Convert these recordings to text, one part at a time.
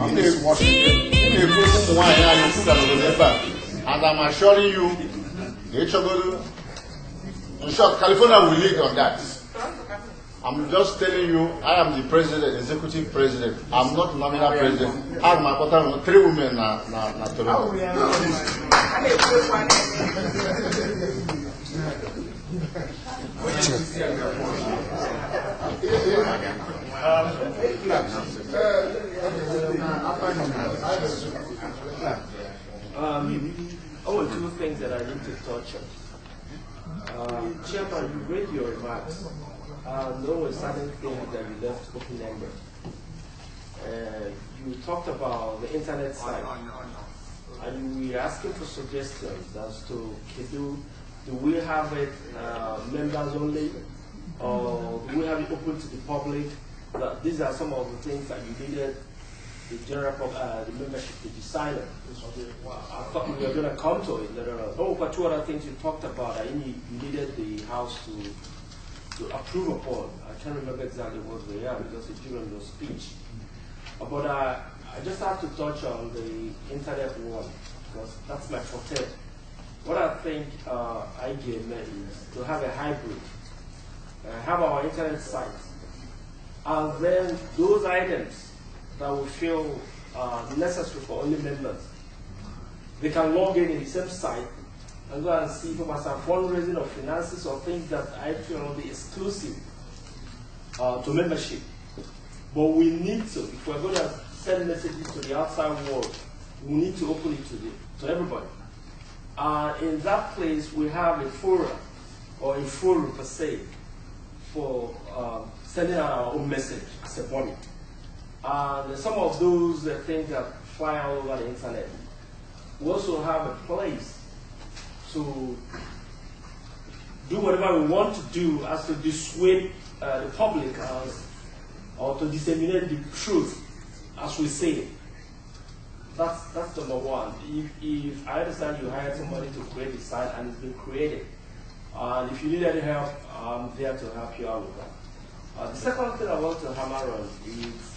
And I'm assuring you, in short, California will lead on that. I'm just telling you, I am the president, executive president. I'm not nominal president. I'm a 3 women na Toronto. Two things that I need to touch on. Chairman, you read your remarks. There were certain things that you left open-ended. You talked about the internet site, and you were asking for suggestions as to do we have it members only, or do we have it open to the public? These are some of the things that you needed the general the membership to decide on. I thought we were going to come to it later on. Oh, but 2 other things you talked about that you needed the House to approve upon. I can't remember exactly what they are because it's during your speech. But I just have to touch on the internet one because that's my forte. What I think IGM is to have a hybrid, have our internet site, and then those items that we feel necessary for only members, they can log in the same site and go and see for some fundraising or finances or things that I feel will be exclusive to membership. But we need to, if we're going to send messages to the outside world, we need to open it to everybody. In that place, we have a forum, or a forum per se, for sending out our own message as a body. And some of those things that fly all over the internet. We also have a place to do whatever we want to do as to dissuade the public or to disseminate the truth as we say it. That's number one. If I understand you hired somebody to create the site and it's been created, and if you need any help, I'm there to help you out with that. The second thing I want to hammer on is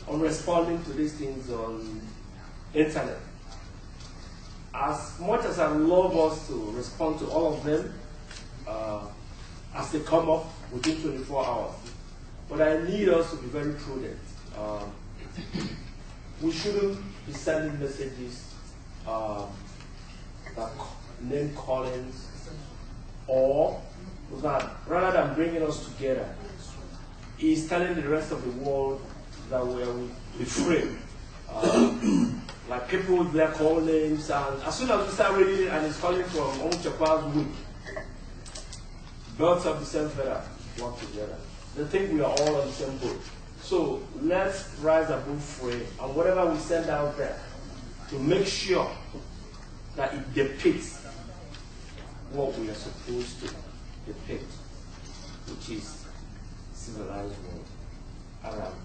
on responding to these things on internet. As much as I love us to respond to all of them as they come up within 24 hours, but I need us to be very prudent. We shouldn't be sending messages that name callings, or that rather than bringing us together, is telling the rest of the world that we are free. Like people with their call names, and as soon as we start reading it and it's calling from Onchakwa's WIC, birds of the same feather work together. They think we are all on the same boat. So let's rise above free, and whatever we send out there, to make sure that it depicts what we are supposed to depict, which is civilized world around.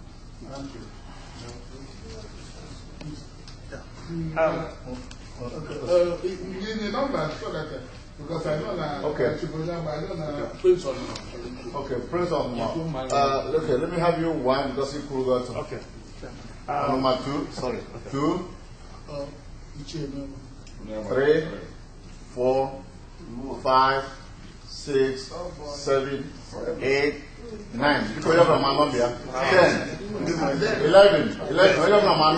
Thank you. Because I know that. Okay. Okay, Prince of okay, let me have you one because you could go to. Okay. Number 2, sorry. Okay. 2, 3, 4, 5, 6, 7, 8, 9. Because you have a man 10, 11. You have a man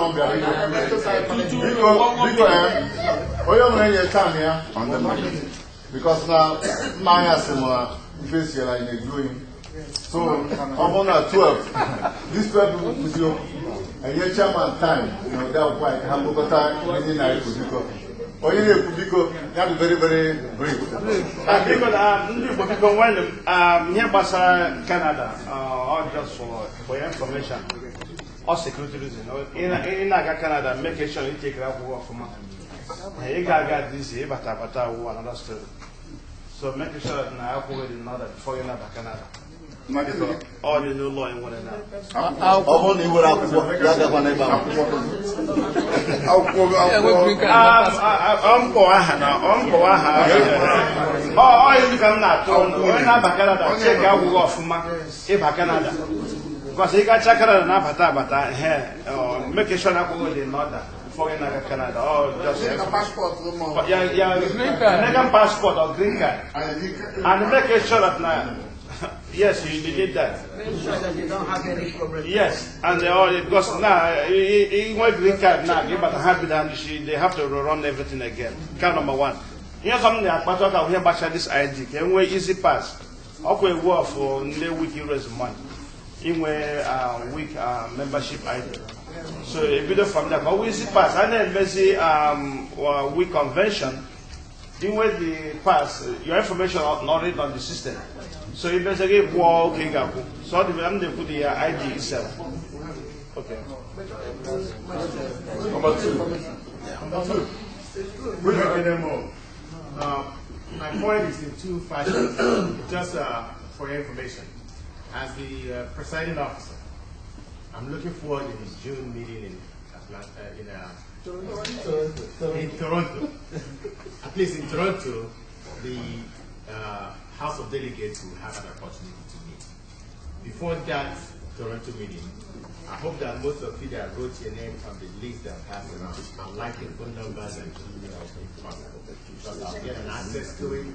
because now my similar face here like they're doing. So I'm on 12. This 12 with you and your chairman time, you know, that was quite humble time in the or you need to go very, very brief. Because when near Canada, or just for your information, or security reason, in Canada, make sure you take it out of my. You got this, but another story. So make sure that I have already know that before you know Canada. All the new law in one another. Because he got Canada and Abata here, or make sure that we in order before in Canada, or just a passport, American passport or green card. And make sure that now, yes, you did that. Make sure that they don't have any problem. Yes, and because now, he want green card now, but have it and they have to run everything again. Card number one. Here's something that I talk about here about this ID. Can we easy pass? Okay, work for WIC money. In WIC membership ID. So a bit from that, but we easy pass. And then basically WIC convention. In where the pass, your information not written on the system. So you basically walk in Gaku. So they put the ID itself. Okay. Number two. We have any more. My point is in two fashions, just for your information. As the presiding officer, I'm looking forward to the June meeting in Atlanta, in Toronto. At least in Toronto, the House of Delegates will have an opportunity to meet. Before that Toronto meeting, I hope that most of you that wrote your name on the list that passed around are like your phone numbers and emails if possible. Because I'll get an access to it. And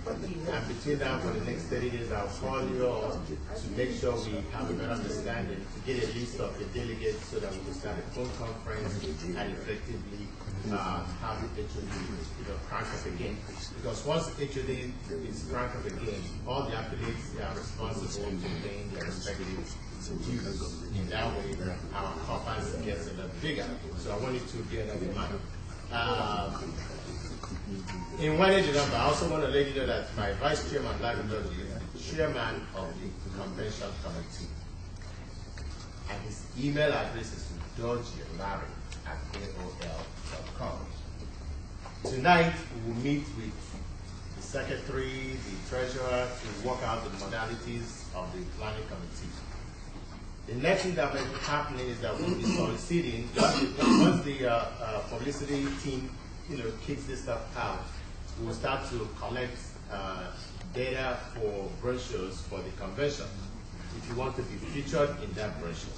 between now for the next 30 days, I'll call you all to make sure we have a better understanding, to get a list of the delegates so that we can start a phone conference and effectively have the HOD crank up again. Because once HOD is crank up again, all the affiliates are responsible to paying their respective dues. In that way, our coffers gets a lot bigger. So I want you to bear that in mind. In one age number, I also want to let you know that my vice chairman, Larry Dudley, is the chairman of the convention committee. And his email address is dodgelarry@aol.com. Tonight, we will meet with the secretary, the treasurer, to work out the modalities of the planning committee. The next thing that may be happening is that we'll be soliciting, once the publicity team kicks this stuff out, we'll start to collect data for brochures for the convention. If you want to be featured in that brochure,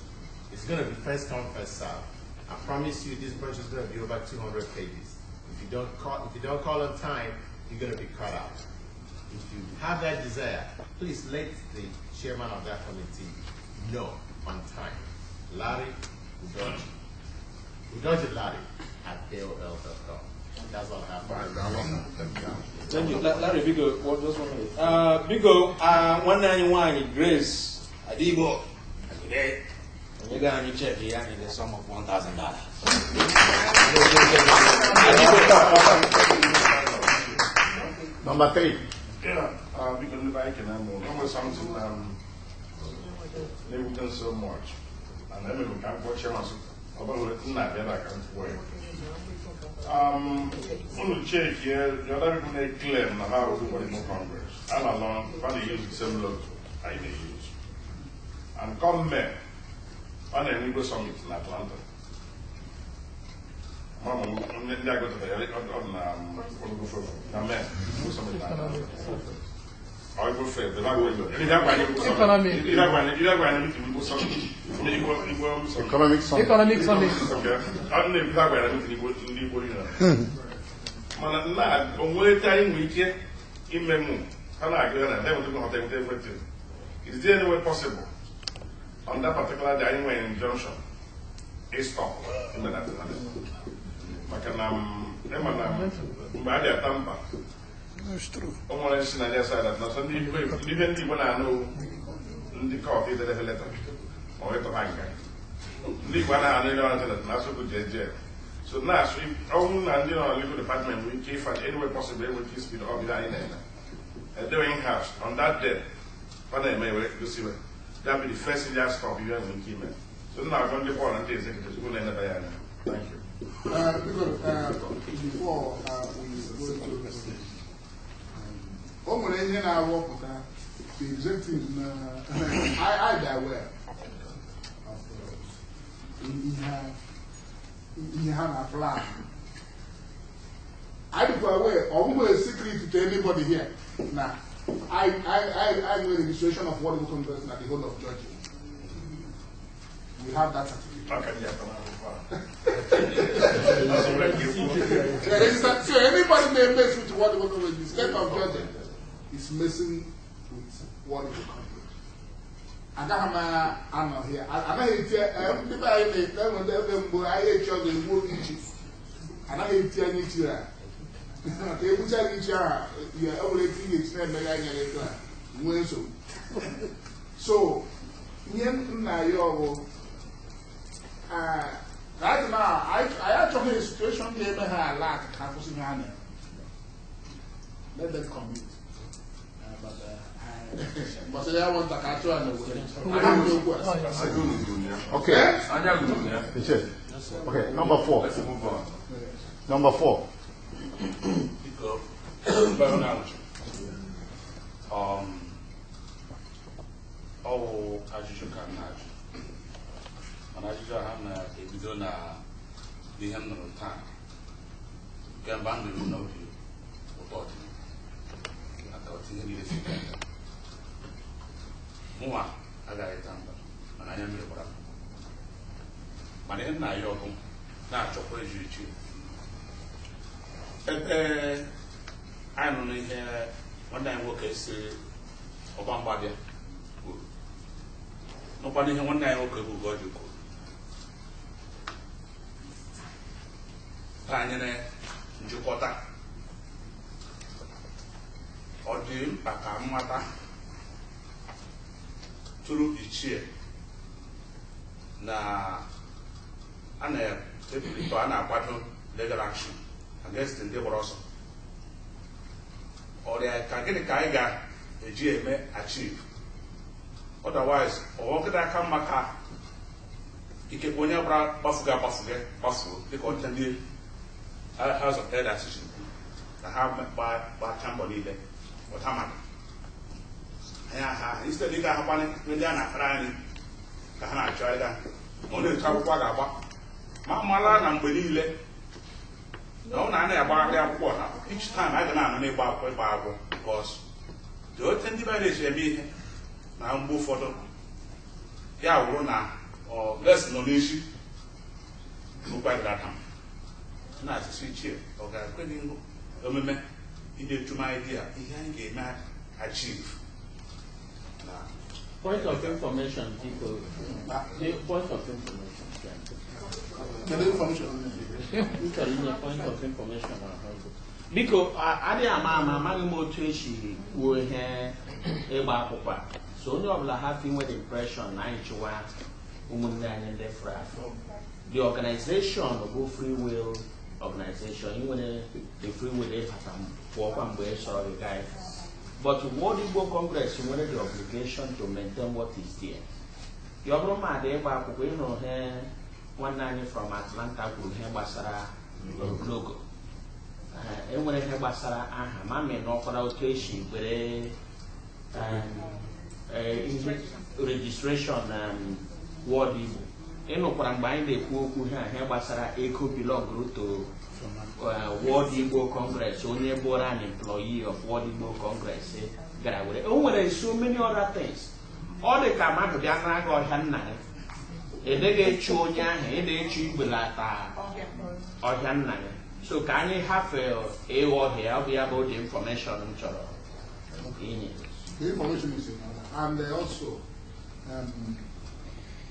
it's going to be first come, first serve. I promise you, this brochure is going to be over 200 pages. If you don't call on time, you're going to be cut out. If you have that desire, please let the chairman of that committee know on time. Larry Larry@aol.com. That's all I have. Thank you. Larry, Bigo, what just 1 minute? Bigo, 191 Grace, Adibo, today, and you're going to check the in the sum of $1,000. Number three. Yeah, because if I can, I'm something they have done so much. And then we can't watch them as about not that I can't work. On the check here, the other people they claim how everybody more Congress. I'm alone, but they use the same logo I may use. And come May, on an Igbo summit in Atlanta. Mama, then I go to the summit in Atlanta. I go for the Economic summit. Economic summit. Okay. I don't know if that way. Man, on one time we get in memo, and I go and then we do not take everything. Is there any way possible on that particular day anywhere in junction? A stop in the night. That's true. Almost in the side that not only even when I know the coffee that I let or at the bank. Leave one I know that not so good. So now, if own and legal department, we keep at any way possible with this speed of the island. Doing house on that day, but I may wait to see it. That will be the first year stop you and keep it. So now I'm going to go on the executive school and thank you. Before we go to in our work with the executive, I that well. You have a plan. I do aware almost secret to anybody here. Now, I know the registration of what we converse at the whole of Georgia. We have that certificate. How can you So anybody may mess with what the state of Georgia is messing with what is the country. I got my honor here. I hate people I hate them when they I hate you the world each. And I hate you each year. Okay, which I each year, you are only 3 years when so right now, I actually a situation here may have a lot of campus in Ghana. Let them commute. But I want to catch you on the way. Okay. Okay, number 4. Let's move on. Number 4. Oh, ajụjụ ka m na-ajụ mana ajụjụ ha na-ebido na ihe m nụrụ taa kemgbe m nụrụ n'obi ụtọ dị maka otu ihe niile si aga mụnwa agaghị taa mba mana anya mmiri gbara mana ihe nna ya ọgụ na-achọkwa eju iche ebe anyị nụrụ ihe nwanne anyị nwoke si ọba mgbabịa n'ụkwana ihe nwanne anyị nwoke bụ Ugoji kwuru banyere njikọta ọ dị mkpa ka mmata tụrụ ichie na a na-akwado legal action against ndị gbara ọsọ ọrịa ka gịnị ka anyị ga-eji eme achieve otherwise ọwọkịta aka mma ka ikekwe onye gbara gbafuo dịka ọcha ndị House of Elders na ha gbacha mbọ niile ọta maka anyị site dịka ahụkwana ndị a na-akara anyị ka ha na-achọ ịga ma ọ na-etu akwụkwọ a ga-agba ma mara na mgbe niile na ọ na-anaghị agbagharị akwụkwọ ha each time a ga na-anọ n'ịgba akwụkwọ ịgba akwụkwọ because dị ote ndị bịara esi eme ihe na mgbe ụfọdụ ya wụrụ na les nọ n'isi ụkwadata na asụsụ ichie ọ ga-ekwe omume idetụmaidea ihe anyị ga-eme achieve. Point of information, people. Point of information. Point of information. Because I am otu esi kwuo ihe ịgba akwụkwọ so onye ọbụla have with impression na anyị chịwa ụmụnne anyị ndị frafọ the organization bụ free will organization you nwere the free will ịfata pụọkwa mgbe ị chọrọ gị gaa but World Igbo Congress nwere the obligation to maintain what is there ya ọ bụrụ ma dị ịgba akwụkwọ ịnụ ihe nwanne anyị from Atlanta kwuru ihe gbasara logo enwere ihe gbasara aha ma mee n'ọkwara otu esi were registration World Igbo ịnụkwara mgbe anyị na-ekwu okwu ihe gbasara ego belong to World Igbo Congress onye bụrụ an employee of World Igbo Congress gara were o nwere so many other things ọ dị ka mmadụ bịa n'aga ọhịa nna ya edeghị echu onye ahụ ede-echu igbelata ọhịa nna ya so ka anyị hafe ịghọ ọhịa ọ bụ ya bụ the information m chọrọ inye. The information is in order, and also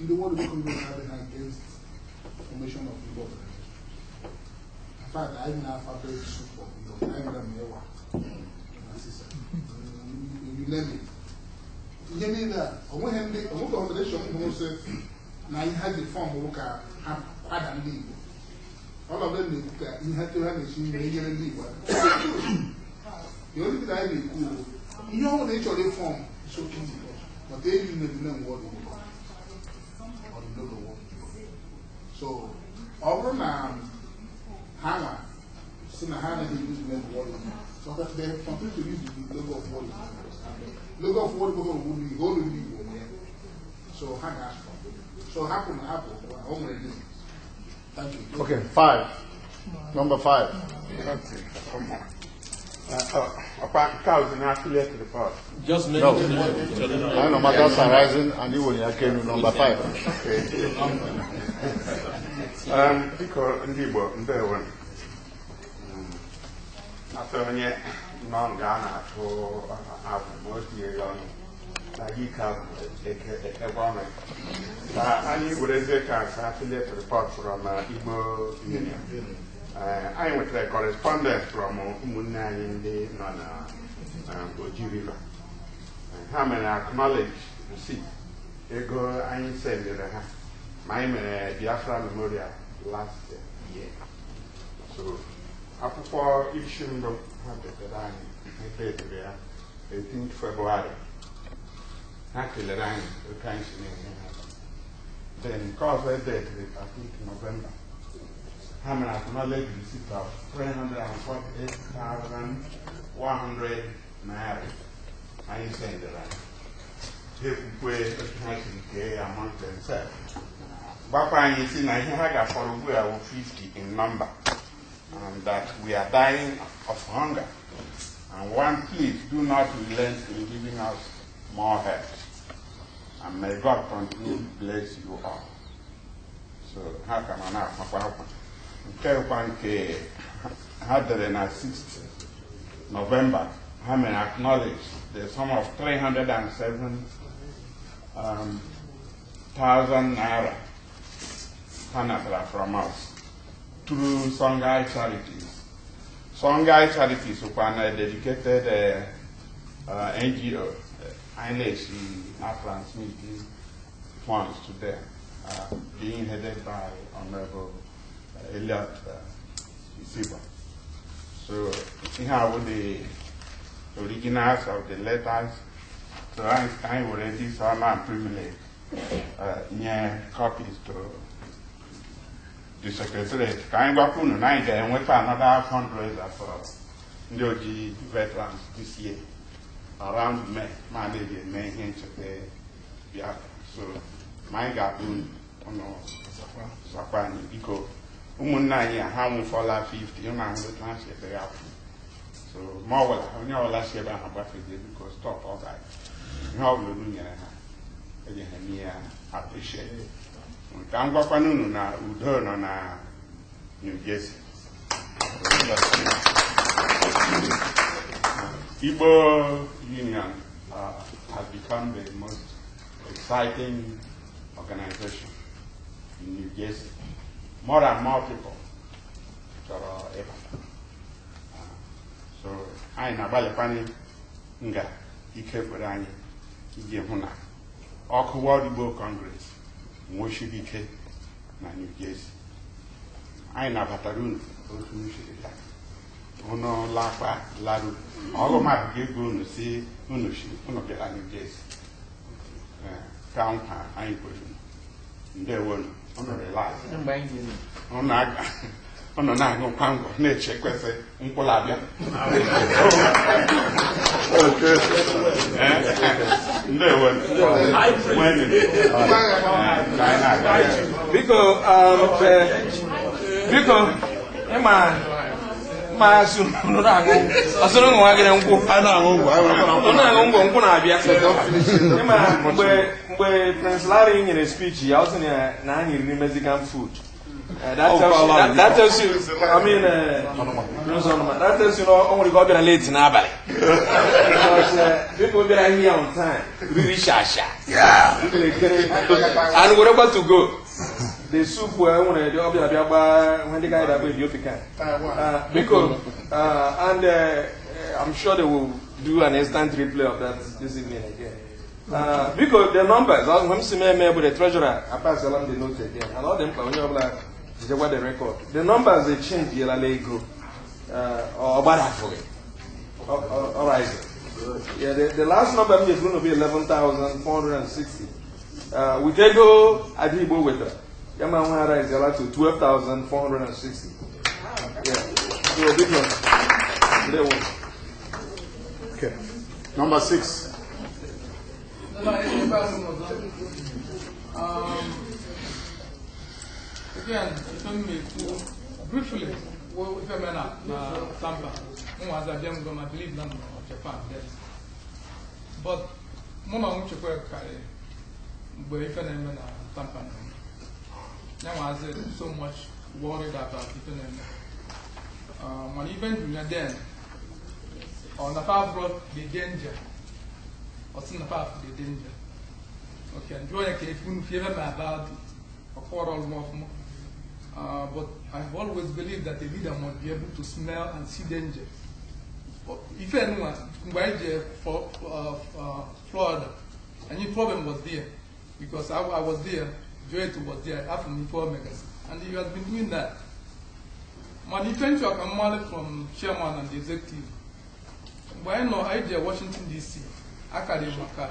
in the World Igbo Congress having against formation of Igbo organization. In fact, I even have a very support. I even have Newark. You name it. You need that. I want him to organization who said, now he has the form who can have quite a legal. All of them, you have to have a machine and legal. The only thing I make cool. You know what they form so easy, but they didn't know what it was. Or the logo what it was. So, over now, Hannah, so now Hannah they use the word. So that they continue to use the logo of what it was. Logo of what it was will be only so Hannah. So happen apple. Thank you. Okay, 5. Number 5. Cows in affiliate report. Just No. mention I know matters arising and you will came number 5. Because Igbo, Ndewen. After onye nọ nga na-atụ afọ otie ya ọnụ na yika egwome. Anyị wereze ka affiliate report from Igbo Union. I went to a correspondence from ụmụnne anyị ndị nọ na Oji River. Ha mere acknowledge receipt ego anyị sendere ha ma anyị mere Biafra Memorial last year. So akwụkwọ isi mbụ ha detere anyị edere ya 18th February. Ha kelere anyị oke anyị si na-enye ha. Then nke ọzọ edetere I think November. I mean, acknowledge receipt of 348,100 naira. I send it right. If we pay among themselves. Bapa, you see, now here I got for we are 50 in number, and that we are dying of hunger. And one, please do not relent in giving us more help. And may God continue to bless you all. So, how can I now? Nke had the 6th November, I may acknowledge the sum of 307,000 naira from us through Songhai Charities. Songhai Charities is a dedicated NGO. INEC are transmitting funds to them, being headed by Honorable Elliot Isiba. So here are the originals of the letters. So I already saw my privilege near copies to the Secretariat. Can I go to Niger and wait for another fundraiser for the OG veterans this year around May, May here to the so my gabun Sapani Iko. Umunna how we fall 50, you know, the translate the outfit. So, more well, I know last year about because stop all that. How you do it, I appreciate it. Can't go for noon now, Udon on New Jersey. Igbo Union has become the most exciting organization in New Jersey. More and more people so I na balipani nga ike kwere anyị iji hụ na ọkụ World Igbo Congress nwochiri ike na New Jersey. Anyị nabatara unu otu nchiri ya unu lakwa laru ọgụ mmadụ ga-ego unu si unu bịara New Jersey ka nkwa anyị kwere ndewo unu relax unu na-aṅụ kwangwa na-echekwesị mkpụrụ abịa ndewo biko ma asụ nụrụ aṅụ asụrụ nwa gị nkwụ nkwụ na-abịa mgbe Prince Larry nyere speech ya ọ sị na anyị riri Mexican food. That tells you, I mean, that tells you, only got to late in Abba. Because people get here on time, really shy. Yeah. And we're about to go. The soup when they guy that will be because and I'm sure they will do an instant replay of that this evening again. Because the numbers, I'm seeing with the treasurer, I pass along the note again, and all them what the record. The numbers they change the Lego or Barafoy. All right. Yeah, the last number is going to be 11,460. We take go Adibo with her. Yamahara is allowed to 12,460. Yeah. So big one. Okay. Number 6. Again, briefly, Well, if I'm not Tampa, I believe none of Japan. But Mama won't work but if I'm not Tampa. Now I was so much worried about it. When even then, on the path brought the danger, or in the path of the danger. Okay, enjoy a case, you feel about a quarrel more. But I've always believed that a leader must be able to smell and see danger. If anyone, for Florida, any problem was there, because I was there, Joeto was there, after me 4 megas, and he has been doing that. My defense work from chairman and the executive. Why no idea Washington DC, Academy Maka,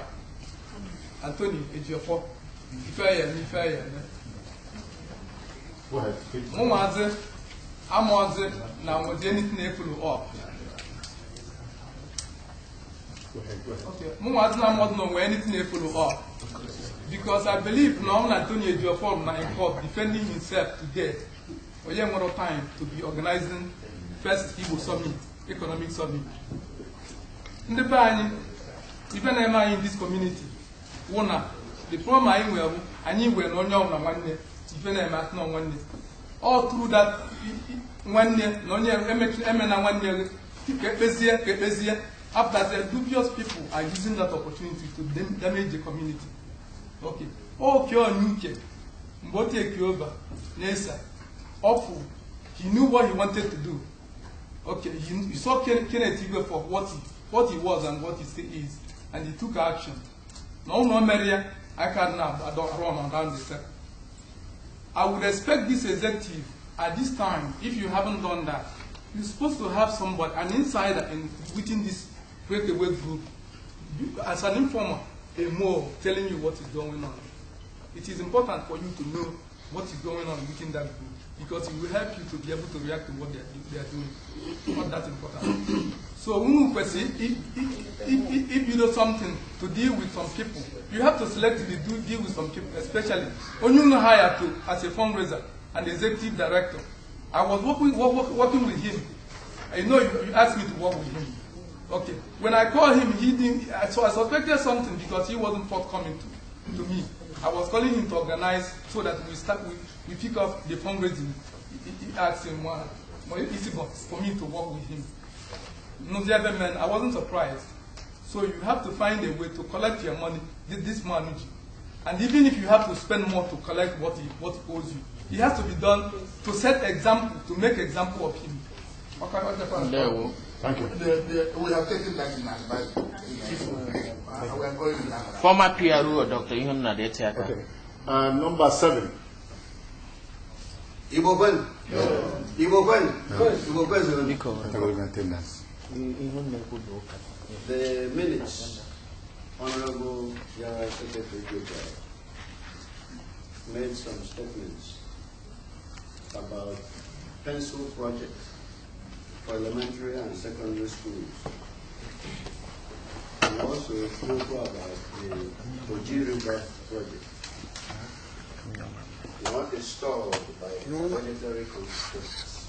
Anthony Ejiofor, Ifeaya. Mumaze, Amoze, now was anything full up. Okay, Mumaze, I'm not know anything full up. Because I believe now Anthony Ejiofor now in court defending himself today. We have more time to be organizing first Igbo summit, economic summit. In the Bani, even in this community, the problem I will, and you will not know one day, even I no one day. All through that 1 year, no year, Emena 1 year, get busier, after the dubious people are using that opportunity to damage the community. Okay. Oh, Kyo Nuke, Mbote Kyoba, Nesa. Awful. He knew what he wanted to do. Okay, he saw Kenneth Igwe for what he was and what he still is, and he took action. No, Maria, I don't run around the step. I would expect this executive at this time, if you haven't done that, you're supposed to have somebody, an insider within this breakaway group, as an informer, a more telling you what is going on. It is important for you to know what is going on within that group, because it will help you to be able to react to what they are doing. Not that important. So, if you do something to deal with some people, you have to selectively deal with some people, especially when you know hire to as a fundraiser and executive director. I was working with him. I know you asked me to work with him. Okay. When I called him, he didn't. So I suspected something because he wasn't forthcoming to me. I was calling him to organize so that we pick up the fundraising. He asked him easy for me to work with him. No, the other man, I wasn't surprised. So you have to find a way to collect your money, this money. And even if you have to spend more to collect what he owes you, it has to be done to set example, to make example of him. Okay, thank you. We have taken that in advice. We are going now. Former PRO or Dr. Ihun Nadete. Okay. Number 7. Igbo Ben. Igbo Ben. The minutes, Honorable Yara Secretary made some statements about pencil projects for elementary and secondary schools. And also spoke about the Oji River project. What is stalled by monetary constraints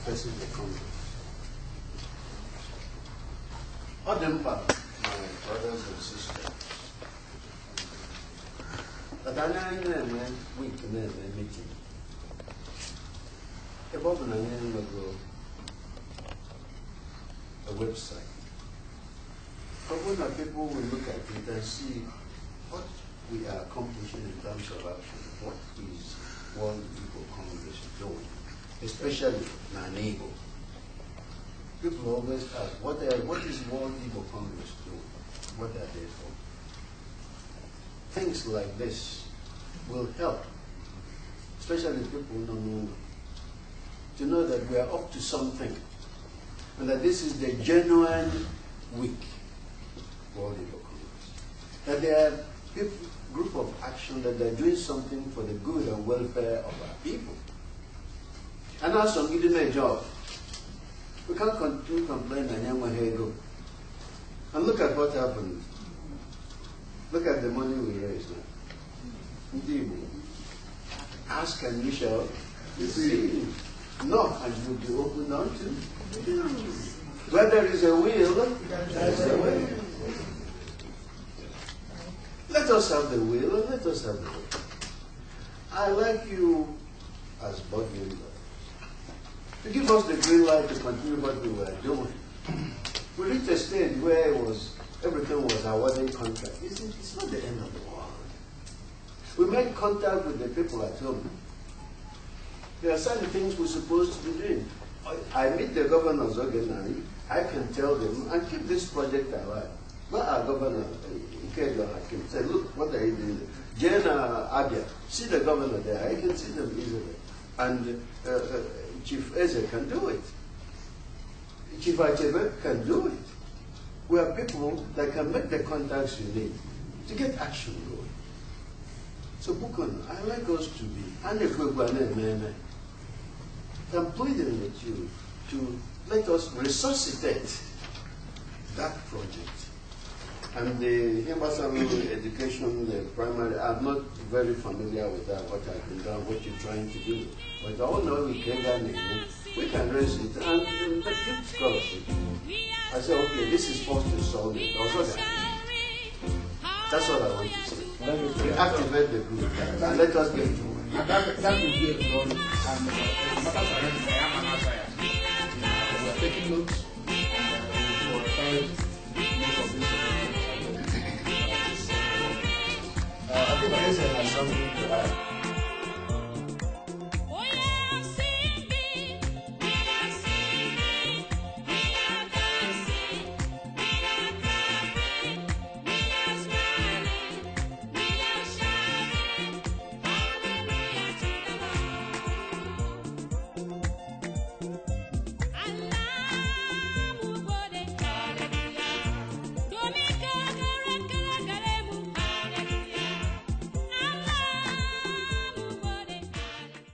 facing the country. Odempa, my brothers and sisters, but I know we can have a meeting. Above an ago, a website. But when people will look at it and see what we are accomplishing in terms of action, what is World Igbo Congress doing, especially Igbo. People always ask, what is World Igbo Congress doing? What are they for? Things like this will help, especially people who don't know, to know that we are up to something, and that this is the genuine week World Igbo Congress. That there are group of action that they're doing something for the good and welfare of our people. And also giving them a job. We can't continue complaining and go. And look at what happened. Look at the money we raised now. Igbo. Ask and you shall receive. knock and you'll be opened unto. Where there is a will, there is a way. Let us have the will and let us have the way. I like you as board members to give us the green light to continue what we were doing. We reached a stage where everything was awarding contract. It's not the end of the world. We made contact with the people at home. There are certain things we're supposed to be doing. I meet the governors again, I can tell them, and keep this project alive. Not our governor, Ikejo Hakim, say, look, what are you doing? Jena Abia, see the governor there, I can see them easily. And Chief Eze can do it. Chief Achebe can do it. We are people that can make the contacts you need to get action going. So Bukon, I like us to be, I'm pleading with you to let us resuscitate that project. And the Himbasam education, the primary, I'm not very familiar with that, what I've been done, what you're trying to do. But all know we can raise it and give scholarship. I say, okay, this is supposed to solve it. Also, that's what I want to say. We activate the group and let us get to work. That will be a role, and we are taking notes, and we will find most of this. I think Ezra has something to add.